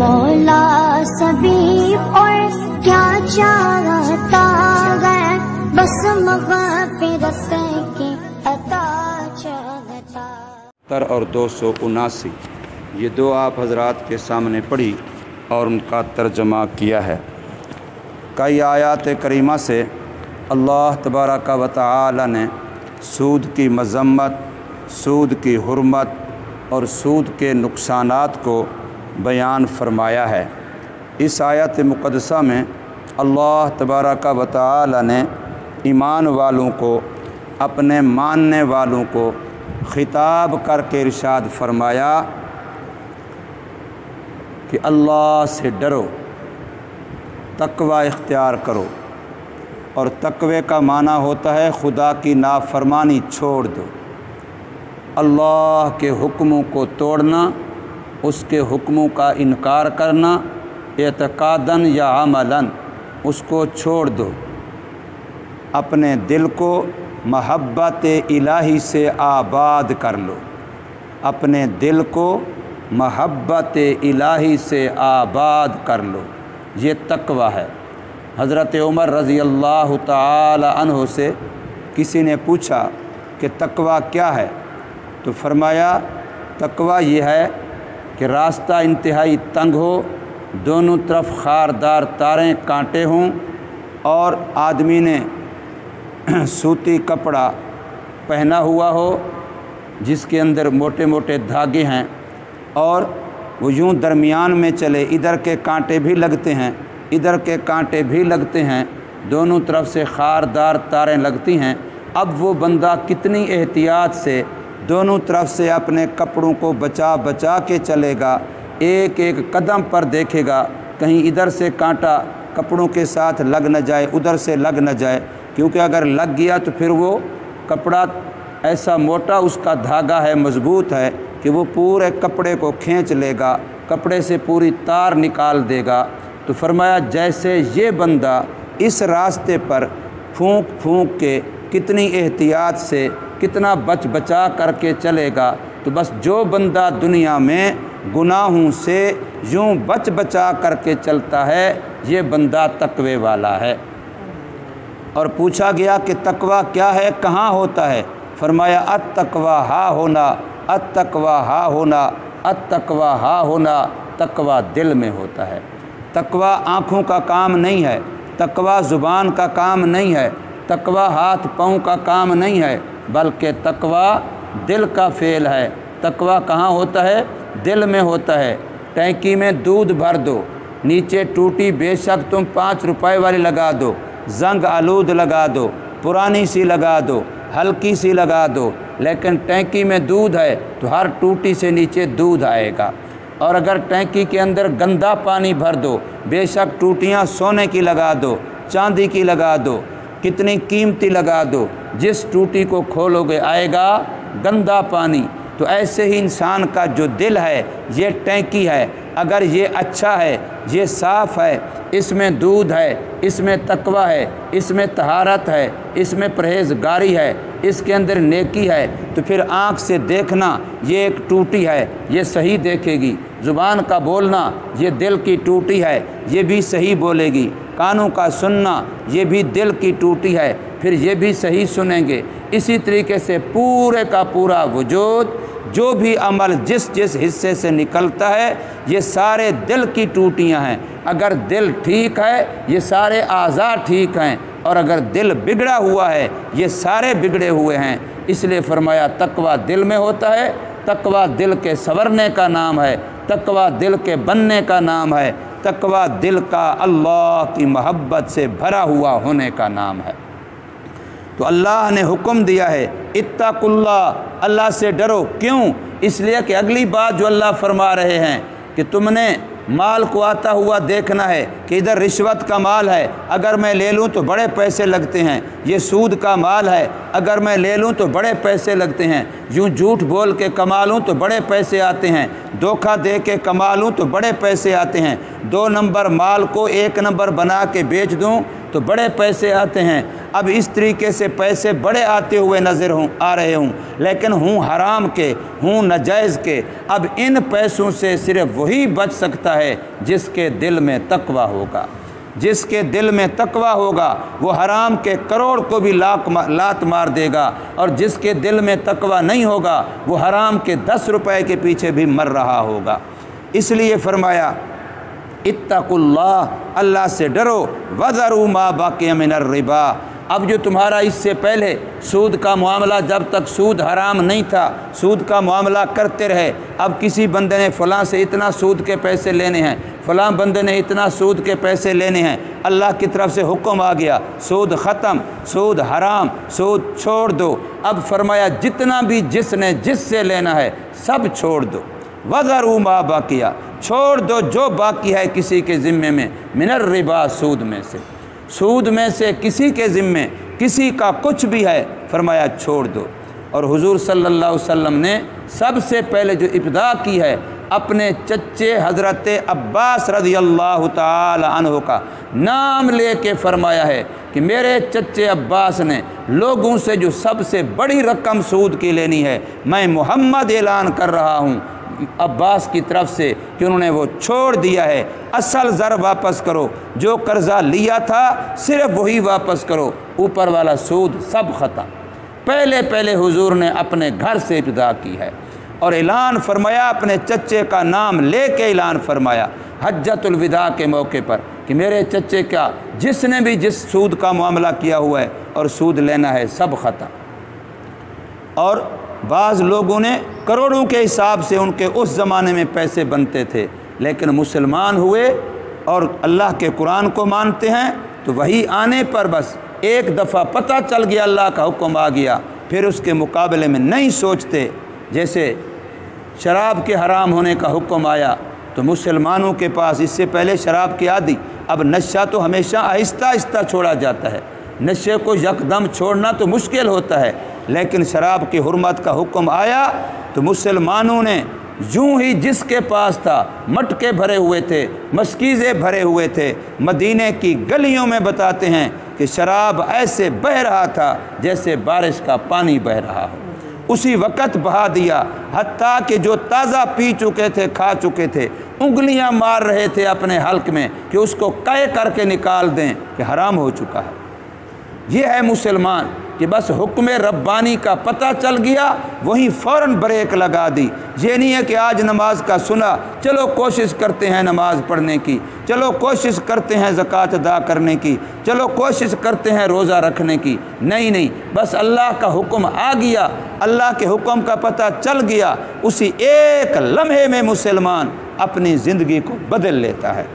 मौला सभी और क्या चाहता है, बस मग़फ़िरत की अता चाहता। और 279 ये दो आप हज़रात के सामने पढ़ी और उनका तर्जमा किया है। कई आयात करीमा से अल्लाह तबारक व तआला ने सूद की मज़म्मत, सूद की हुर्मत और सूद के नुकसानात को बयान फरमाया है। इस आयत मुक़द्दसा में अल्लाह तबारक व तआला ने ईमान वालों को, अपने मानने वालों को ख़िताब करके इरशाद फरमाया कि अल्लाह से डरो, तक़वा इख्तियार करो। और तक़वे का माना होता है खुदा की नाफरमानी छोड़ दो, अल्लाह के हुक्मों को तोड़ना, उसके हुक्मों का इनकार करना, एतक़ादन या अमलन उसको छोड़ दो। अपने दिल को महब्बत इलाही से आबाद कर लो, अपने दिल को महब्बत इलाही से आबाद कर लो, ये तक़वा है। हज़रत उमर रज़ी अल्लाह ताला अन्हु से किसी ने पूछा कि तक़वा क्या है, तो फरमाया तक़वा ये है कि रास्ता इंतहाई तंग हो, दोनों तरफ खारदार तारें कांटे हों और आदमी ने सूती कपड़ा पहना हुआ हो जिसके अंदर मोटे मोटे धागे हैं और वो यूँ दरमियान में चले, इधर के कांटे भी लगते हैं, इधर के कांटे भी लगते हैं, दोनों तरफ से खारदार तारें लगती हैं। अब वो बंदा कितनी एहतियात से दोनों तरफ से अपने कपड़ों को बचा बचा के चलेगा, एक एक कदम पर देखेगा कहीं इधर से कांटा कपड़ों के साथ लग न जाए, उधर से लग न जाए, क्योंकि अगर लग गया तो फिर वो कपड़ा ऐसा मोटा उसका धागा है, मज़बूत है कि वो पूरे कपड़े को खींच लेगा, कपड़े से पूरी तार निकाल देगा। तो फरमाया जैसे ये बंदा इस रास्ते पर फूंक फूंक के कितनी एहतियात से कितना बच बचा करके चलेगा, तो बस जो बंदा दुनिया में गुनाहों से यूँ बच बचा करके चलता है, ये बंदा तक़वे वाला है। और पूछा गया कि तक़वा क्या है, कहाँ होता है? फरमाया अत्तक़वा हा होना, अत्तक़वा हा होना, अत्तक़वा हा होना, तक़वा दिल में होता है। तक़वा आँखों का काम नहीं है, तक़वा ज़ुबान का काम नहीं है, तक़वा हाथ पाँव का काम नहीं है, बल्कि तक़वा दिल का फ़ेल है। तक़वा कहाँ होता है? दिल में होता है। टैंकी में दूध भर दो, नीचे टूटी बेशक तुम 5 रुपए वाली लगा दो, जंग आलूद लगा दो, पुरानी सी लगा दो, हल्की सी लगा दो, लेकिन टैंकी में दूध है तो हर टूटी से नीचे दूध आएगा। और अगर टैंकी के अंदर गंदा पानी भर दो, बेशक टूटियाँ सोने की लगा दो, चांदी की लगा दो, कितनी कीमती लगा दो, जिस टूटी को खोलोगे आएगा गंदा पानी। तो ऐसे ही इंसान का जो दिल है ये टैंकी है, अगर ये अच्छा है, ये साफ़ है, इसमें दूध है, इसमें तक़वा है, इसमें तहारत है, इसमें परहेज़गारी है, इसके अंदर नेकी है, तो फिर आँख से देखना ये एक टूटी है, ये सही देखेगी। ज़ुबान का बोलना ये दिल की टूटी है, ये भी सही बोलेगी। कानों का सुनना ये भी दिल की टूटी है, फिर ये भी सही सुनेंगे। इसी तरीके से पूरे का पूरा वजूद, जो भी अमल जिस जिस हिस्से से निकलता है, ये सारे दिल की टूटियां हैं। अगर दिल ठीक है ये सारे आज़ा ठीक हैं, और अगर दिल बिगड़ा हुआ है ये सारे बिगड़े हुए हैं। इसलिए फरमाया तक़वा दिल में होता है, तक़वा दिल के संवरने का नाम है, तक़वा दिल के बनने का नाम है, तक़वा दिल का अल्लाह की मोहब्बत से भरा हुआ होने का नाम है। तो अल्लाह ने हुक्म दिया है इत्तक़ुल्लाह, अल्लाह से डरो। क्यों? इसलिए कि अगली बात जो अल्लाह फरमा रहे हैं कि तुमने माल को आता हुआ देखना है कि इधर रिश्वत का माल है, अगर मैं ले लूँ तो बड़े पैसे लगते हैं, ये सूद का माल है, अगर मैं ले लूँ तो बड़े पैसे लगते हैं, यूँ झूठ बोल के कमा लूँ तो बड़े पैसे आते हैं, धोखा दे के कमा लूँ तो बड़े पैसे आते हैं, 2 नंबर माल को 1 नंबर बना के बेच दूँ तो बड़े पैसे आते हैं। अब इस तरीके से पैसे बड़े आते हुए नज़र आ रहे हूँ, लेकिन हूँ हराम के, हूँ नाजायज़ के। अब इन पैसों से सिर्फ वही बच सकता है जिसके दिल में तकवा होगा। जिसके दिल में तकवा होगा वो हराम के करोड़ को भी लात मार देगा, और जिसके दिल में तकवा नहीं होगा वो हराम के 10 रुपए के पीछे भी मर रहा होगा। इसलिए फरमाया इत्तकुल्लाह, अल्लाह से डरो, वज़रू मा बाक़िय मिनर रिबा। अब जो तुम्हारा इससे पहले सूद का मामला, जब तक सूद हराम नहीं था सूद का मामला करते रहे। अब किसी बंदे ने फ़लाँ से इतना सूद के पैसे लेने हैं, फ़लाँ बंदे ने इतना सूद के पैसे लेने हैं, अल्लाह की तरफ से हुक्म आ गया सूद ख़त्म, सूद हराम, सूद छोड़ दो। अब फरमाया जितना भी जिसने जिससे लेना है सब छोड़ दो, वज़रू मा बाक़िया, छोड़ दो जो बाकी है किसी के ज़िम्मे में, मिनर रिबा, सूद में से, सूद में से किसी के ज़िम्मे किसी का कुछ भी है, फरमाया छोड़ दो। और हुजूर सल्लल्लाहु अलैहि वसल्लम ने सबसे पहले जो इब्दा की है अपने चच्चे हज़रत अब्बास रज़ियल्लाहु ताला अन्हु का नाम लेके फरमाया है कि मेरे चच्चे अब्बास ने लोगों से जो सबसे बड़ी रकम सूद की लेनी है, मैं मोहम्मद ऐलान कर रहा हूँ अब्बास की तरफ से कि उन्होंने वो छोड़ दिया है। असल ज़र वापस करो, जो कर्ज़ा लिया था सिर्फ वही वापस करो, ऊपर वाला सूद सब ख़त्म। पहले पहले हुजूर ने अपने घर से इब्तिदा की है और ऐलान फरमाया, अपने चच्चे का नाम लेके ऐलान फरमाया हज्जतुल विदा के मौके पर कि मेरे चच्चे का जिसने भी जिस सूद का मामला किया हुआ है और सूद लेना है सब ख़त्म। और बाज़ लोगों ने करोड़ों के हिसाब से उनके उस ज़माने में पैसे बनते थे, लेकिन मुसलमान हुए और अल्लाह के कुरान को मानते हैं तो वही आने पर बस एक दफ़ा पता चल गया अल्लाह का हुक्म आ गया, फिर उसके मुकाबले में नहीं सोचते। जैसे शराब के हराम होने का हुक्म आया तो मुसलमानों के पास इससे पहले शराब की आदि, अब नशा तो हमेशा आहिस्ता आहिस्ता छोड़ा जाता है, नशे को यकदम छोड़ना तो मुश्किल होता है, लेकिन शराब की हुर्मत का हुक्म आया तो मुसलमानों ने यूँ ही जिसके पास था मटके भरे हुए थे, मशकीज़े भरे हुए थे, मदीने की गलियों में बताते हैं कि शराब ऐसे बह रहा था जैसे बारिश का पानी बह रहा हो, उसी वक़्त बहा दिया। हत्ता कि जो ताज़ा पी चुके थे, खा चुके थे, उंगलियां मार रहे थे अपने हल्क में कि उसको कै करके निकाल दें कि हराम हो चुका है। ये है मुसलमान कि बस हुक्म रब्बानी का पता चल गया वहीं फ़ौरन ब्रेक लगा दी। ये नहीं है कि आज नमाज का सुना चलो कोशिश करते हैं नमाज पढ़ने की, चलो कोशिश करते हैं ज़कात अदा करने की, चलो कोशिश करते हैं रोज़ा रखने की। नहीं नहीं, बस अल्लाह का हुक्म आ गया, अल्लाह के हुक्म का पता चल गया, उसी एक लम्हे में मुसलमान अपनी ज़िंदगी को बदल लेता है।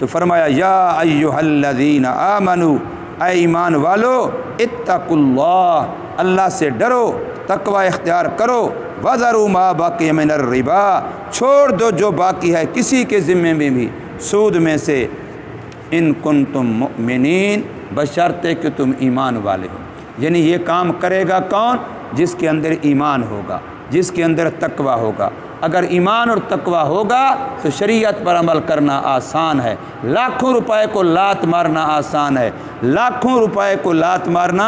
तो फरमाया या अय्युहल्लज़ीना आमनू, ऐ ईमान वालो, इत्तकुल्लाह, अल्लाह से डरो, तकवा इख्तियार करो, वज़रू मा बाक़िय मिनर रिबा, छोड़ दो जो बाकी है किसी के ज़िम्मे में भी सूद में से, इन कुंतुम मुमिनीन, बशर्ते कि तुम ईमान वाले हो। यानी ये काम करेगा कौन? जिसके अंदर ईमान होगा, जिसके अंदर तकवा होगा। अगर ईमान और तकवा होगा तो शरीयत पर अमल करना आसान है, लाखों रुपए को लात मारना आसान है, लाखों रुपए को लात मारना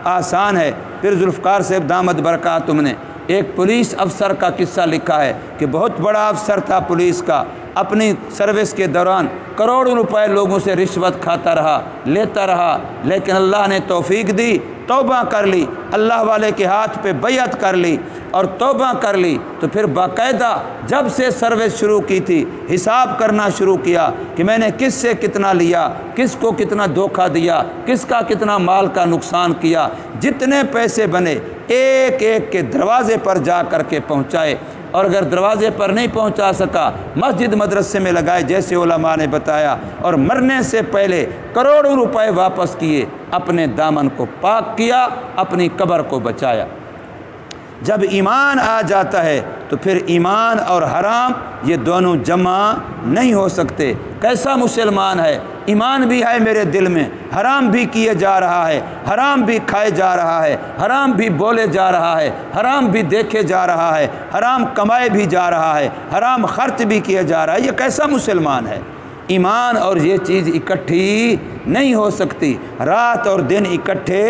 आसान है। फिर जुल्फ़कार साहब दामद बरकातुहू ने एक पुलिस अफसर का किस्सा लिखा है कि बहुत बड़ा अफसर था पुलिस का, अपनी सर्विस के दौरान करोड़ों रुपए लोगों से रिश्वत खाता रहा, लेता रहा, लेकिन अल्लाह ने तौफीक दी, तौबा कर ली, अल्लाह वाले के हाथ पे बैयत कर ली और तौबा कर ली। तो फिर बाकायदा जब से सर्विस शुरू की थी हिसाब करना शुरू किया कि मैंने किस से कितना लिया, किसको कितना धोखा दिया, किसका कितना माल का नुकसान किया। जितने पैसे बने एक एक के दरवाज़े पर जा कर के पहुँचाए, और अगर दरवाज़े पर नहीं पहुंचा सका मस्जिद मदरसे में लगाए जैसे उलमा ने बताया, और मरने से पहले करोड़ों रुपए वापस किए, अपने दामन को पाक किया, अपनी कब्र को बचाया। जब ईमान आ जाता है तो फिर ईमान और हराम ये दोनों जमा नहीं हो सकते। कैसा मुसलमान है? ईमान भी है मेरे दिल में, हराम भी किए जा रहा है, हराम भी खाए जा रहा है, हराम भी बोले जा रहा है, हराम भी देखे जा रहा है, हराम कमाए भी जा रहा है, हराम खर्च भी किए जा रहा है। ये कैसा मुसलमान है? ईमान और ये चीज़ इकट्ठी नहीं हो सकती। रात और दिन इकट्ठे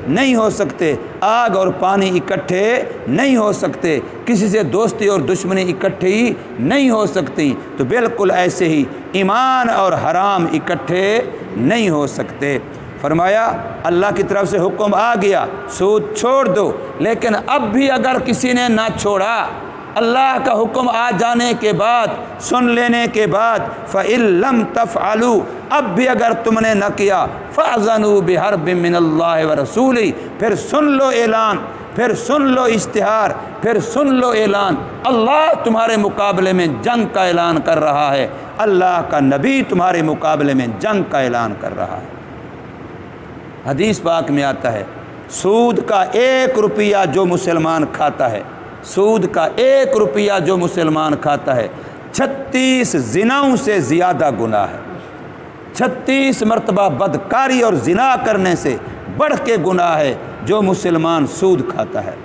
नहीं हो सकते, आग और पानी इकट्ठे नहीं हो सकते, किसी से दोस्ती और दुश्मनी इकट्ठी नहीं हो सकती। तो बिल्कुल ऐसे ही ईमान और हराम इकट्ठे नहीं हो सकते। फरमाया अल्लाह की तरफ से हुक्म आ गया सूद छोड़ दो, लेकिन अब भी अगर किसी ने ना छोड़ा, अल्लाह का हुक्म आ जाने के बाद, सुन लेने के बाद, फ़इल्लम तफ़अलू, अब भी अगर तुमने न किया, फ़अज़नू बिहर्बिम मिनल्लाहि व रसूली, फिर सुन लो ऐलान, फिर सुन लो इश्तिहार, फिर सुन लो ऐलान। अल्लाह तुम्हारे मुकाबले में जंग का ऐलान कर रहा है, अल्लाह का नबी तुम्हारे मुकाबले में जंग का ऐलान कर रहा है। हदीस पाक में आता है सूद का 1 रुपया जो मुसलमान खाता है, सूद का 1 रुपया जो मुसलमान खाता है, 36 जिनाओं से ज़्यादा गुनाह है। 36 मरतबा बदकारी और जिना करने से बढ़ के गुनाह है जो मुसलमान सूद खाता है।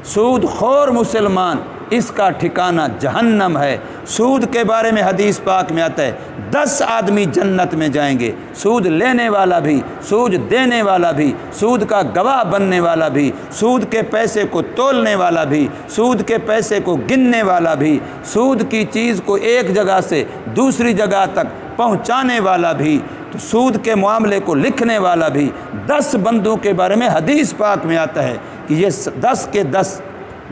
सूद खोर मुसलमान, इसका ठिकाना जहन्नम है। सूद के बारे में हदीस पाक में आता है 10 आदमी जन्नत में जाएंगे, सूद लेने वाला भी, सूद देने वाला भी, सूद का गवाह बनने वाला भी, सूद के पैसे को तोलने वाला भी, सूद के पैसे को गिनने वाला भी, सूद की चीज़ को एक जगह से दूसरी जगह तक पहुंचाने वाला भी, तो सूद के मामले को लिखने वाला भी। 10 बंदों के बारे में हदीस पाक में आता है कि ये 10 के 10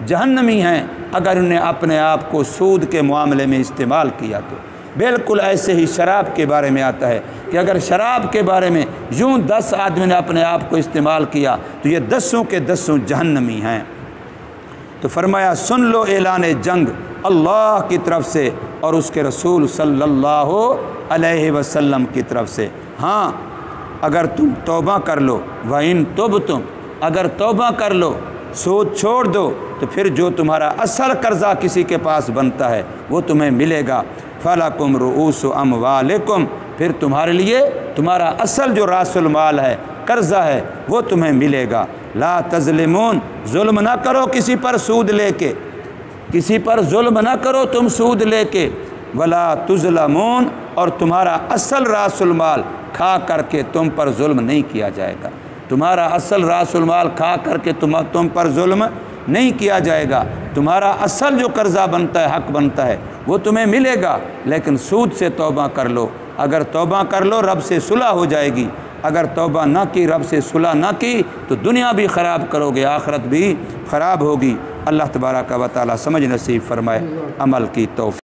जहन्नमी हैं अगर उन्हें अपने आप को सूद के मामले में इस्तेमाल किया तो। बिल्कुल ऐसे ही शराब के बारे में आता है कि अगर शराब के बारे में यूँ 10 आदमी ने अपने आप को इस्तेमाल किया तो ये 10 के 10 जहन्नमी हैं। तो फरमाया सुन लो ऐलान जंग अल्लाह की तरफ से और उसके रसूल सल्लल्लाहु अलैहि वसल्लम की तरफ से। हाँ, अगर तुम तौबा कर लो, वइन तुम अगर तौबा कर लो, सूद छोड़ दो, तो फिर जो तुम्हारा असल कर्ज़ा किसी के पास बनता है वो तुम्हें मिलेगा। फ़लकुम रुऊसु अमवालिकुम, फिर तुम्हारे लिए तुम्हारा असल जो रासुल माल है, कर्ज़ा है, वो तुम्हें मिलेगा। ला तज़लिमून, जुल्म ना करो किसी पर सूद लेके, किसी पर जुल्म ना करो तुम सूद लेके। वला तुज़लमून, और तुम्हारा असल रासुल माल खा करके तुम पर जुल्म नहीं किया जाएगा। तुम्हारा असल रासुल माल खा करके तुम पर जुल्म नहीं किया जाएगा। तुम्हारा असल जो कर्ज़ा बनता है, हक बनता है, वो तुम्हें मिलेगा। लेकिन सूद से तौबा कर लो। अगर तौबा कर लो रब से सुलह हो जाएगी, अगर तौबा ना की, रब से सुलह ना की, तो दुनिया भी ख़राब करोगे, आखिरत भी ख़राब होगी। अल्लाह तबारक व तआला समझ नसीब फरमाए, अमल की तौफीक।